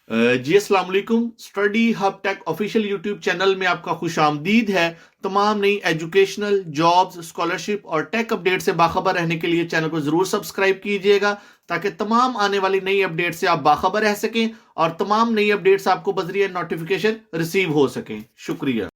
जी अस्सलाम वालेकुम। Study hub tech official YouTube channel में आपका खुश आमदीद है। तमाम नई एजुकेशनल, जॉब्स, स्कॉलरशिप और टेक अपडेट से बाखबर रहने के लिए चैनल को जरूर सब्सक्राइब कीजिएगा, ताकि तमाम आने वाली नई अपडेट से आप बाखबर रह सकें और तमाम नई अपडेट्स आपको बजरिया नोटिफिकेशन रिसीव हो सकें। शुक्रिया।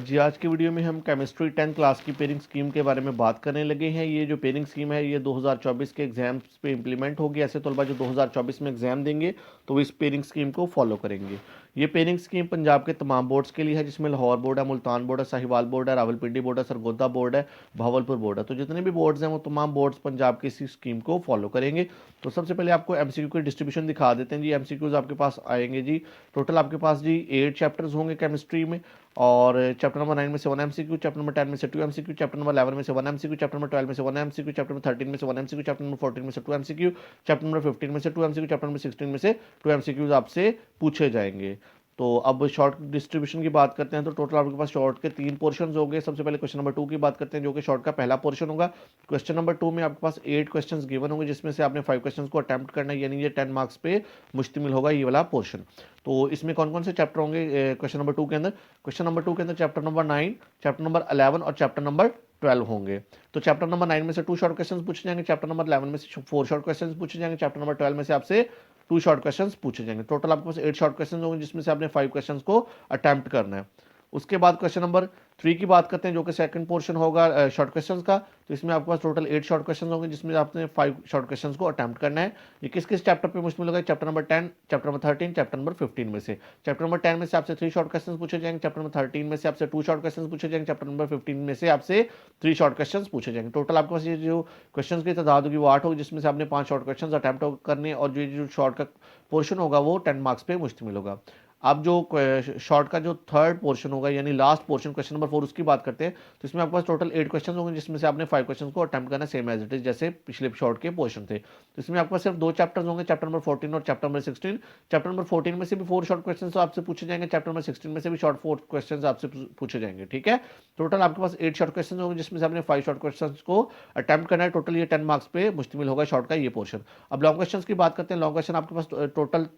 जी आज की वीडियो में हम केमिस्ट्री 10th क्लास की पेयरिंग स्कीम के बारे में बात करने लगे हैं। ये जो पेयरिंग स्कीम है ये 2024 के एग्जाम्स पे इम्प्लीमेंट होगी। ऐसे तलबा जो 2024 में एग्जाम देंगे तो वो इस पेयरिंग स्कीम को फॉलो करेंगे। ये पेयरिंग स्कीम पंजाब के तमाम बोर्ड्स के लिए है, जिसमें लाहौर बोर्ड है, मुल्तान बोर्ड है, साहिवाल बोर्ड है, रावलपिंडी बोर्ड है, सरगोदा बोर्ड है, भावलपुर बोर्ड है। तो जितने भी बोर्ड्स हैं वो तमाम बोर्ड्स पंजाब की इसी स्कीम को फॉलो करेंगे। तो सबसे पहले आपको एमसीक्यू की डिस्ट्रीब्यूशन दिखा देते हैं जी। एमसीक्यूज आपके पास आएंगे जी, टोटल आपके पास जी 8 चैप्टर्स होंगे केमिस्ट्री में। और चैप्टर नंबर 9 में से 1 एमसीक्यू, चैप्टर नंबर 10 में से 2 एमसीक्यू, चैप्टर नंबर 11 में से 1 एमसीक्यू, चैप्टर नंबर 12 में से 1 एमसीक्यू, चैप्टर नंबर 13 में से 1 एमसीक्यू, चैप्टर नंबर 14 में से 2 एमसीक्यू, चैप्टर नंबर 15 में से 2 एमसीक्यू, चैप्टर नंबर 16 में से 2 एमसीक्यूज आपसे पूछे जाएंगे। तो अब शॉर्ट डिस्ट्रीब्यूशन की बात करते हैं तो टोटल आपके पास शॉर्ट के 3 पोर्शन हो गए। सबसे पहले क्वेश्चन नंबर 2 की बात करते हैं, जो कि शॉर्ट का पहला पोर्शन होगा। क्वेश्चन नंबर 2 में आपके पास 8 क्वेश्चंस गिवन होंगे, जिसमें से आपने 5 क्वेश्चंस को अटेम्प्ट करना है, यानी ये 10 मार्क्स पे मुश्तमिल होगा ये वाला पोर्शन। तो इसमें कौन कौन से चैप्टर होंगे क्वेश्चन नंबर 2 के अंदर? क्वेश्चन नंबर 2 के अंदर चैप्टर नंबर 9, चैप्टर नंबर 11 और चैप्टर नंबर 12 होंगे। तो चैप्टर नंबर 9 में से 2 शॉर्ट क्वेश्चंस पूछे जाएंगे, चैप्टर नंबर 11 में से 4 शॉर्ट क्वेश्चंस पूछे जाएंगे, चैप्टर नंबर 12 में से आपसे 2 शॉर्ट क्वेश्चंस पूछे जाएंगे। टोटल आपके पास 8 शॉर्ट क्वेश्चंस होंगे, जिसमें से आपने 5 क्वेश्चंस को अटेम्प्ट करना है। उसके बाद क्वेश्चन नंबर 3 की बात करते हैं, जो कि सेकंड पोर्शन होगा शॉर्ट क्वेश्चंस का। तो इसमें आपके पास टोटल 8 शॉर्ट क्वेश्चंस होंगे, जिसमें आपने 5 शॉर्ट क्वेश्चंस को अटेम्प्ट करना है। ये किस किस चैप्टर पे मुश्किल होगा? Chapter number 10, chapter number 13, chapter number 15 में से। चैप्टर नंबर 10 में से आपसे 3 शॉर्ट क्वेश्चंस पूछे जाएंगे, चैप्टर नंबर 13 में से आपसे 2 शॉर्ट क्वेश्चंस पूछे जाएंगे, चैप्टर नंबर 15 में से आपसे 3 शॉर्ट क्वेश्चंस पूछे जाएंगे। टोटल आपके पास ये जो क्वेश्चंस की तादाद होगी वो 8 होगी, जिसमें से आपने 5 शॉर्ट क्वेश्चंस अटेम्प्ट करने, और जो शॉर्ट का पोर्शन होगा वो 10 मार्क्स पे मुश्तमिल होगा। अब जो शॉर्ट का जो थर्ड पोर्शन होगा, यानी लास्ट पोर्शन क्वेश्चन नंबर 4, उसकी बात करते हैं। तो इसमें आपके पास टोटल 8 क्वेश्चन होंगे, जिसमें से आपने 5 क्वेश्चन को अटेम्प्ट करना, सेम एज इट इज जैसे पिछले शॉर्ट के पोर्शन थे। तो इसमें आपके पास सिर्फ 2 चैप्टर्स होंगे, चैप्टर नंबर 14 और चैप्टर नंबर 16। चैप्टर नंबर 14 में से भी 4 शॉर्ट क्वेश्चन तो आपसे पूछे जाएंगे, चैप्टर नंबर 16 में से भी शॉर्ट 4 क्वेश्चन आपसे पूछे जाएंगे। ठीक है, टोटल आपके पास 8 शॉर्ट क्वेश्चन होंगे, जिसमें से आपने 5 शॉर्ट क्वेश्चन को अटेम्प्ट करना है। टोटल ये 10 मार्क्स पे मुश्तमिल होगा शॉर्ट का ये पोर्शन। अब लॉन्ग क्वेश्चन की बात करते हैं। लॉन्ग क्वेश्चन आपके पास टोटल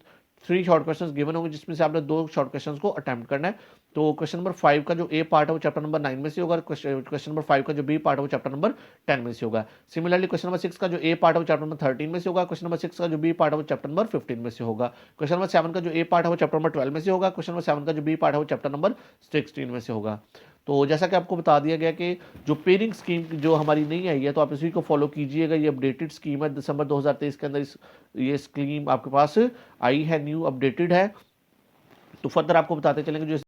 3 शॉर्ट क्वेश्चंस गिवन होंगे, जिसमें से आपने 2 शॉर्ट क्वेश्चंस को अटेम्प्ट करना है। तो क्वेश्चन नंबर 5 का जो ए पार्ट है वो चैप्टर नंबर 9 में से होगा, क्वेश्चन नंबर 5 का जो बी पार्ट है वो चैप्टर नंबर 10 में से होगा। सिमिलरली क्वेश्चन नंबर 6 का जो ए पार्ट है वो चैप्टर नंबर 13 में से होगा, क्वेश्चन नंबर 6 का जो बी पार्ट है वो चैप्टर नंबर 15 में से होगा। क्वेश्चन नंबर 7 का जो ए पार्ट है वो चैप्टर नंबर 12 में से होगा, क्वेश्चन नंबर 7 का जो बी पार्ट है वो चैप्टर नंबर 16 में से होगा। तो जैसा कि आपको बता दिया गया कि जो पेयरिंग स्कीम जो हमारी नहीं आई है, तो आप इसी को फॉलो कीजिएगा। ये अपडेटेड स्कीम है, दिसंबर 2023 के अंदर ये स्कीम आपके पास आई है, न्यू अपडेटेड है। तो फर्दर आपको बताते चलेंगे जो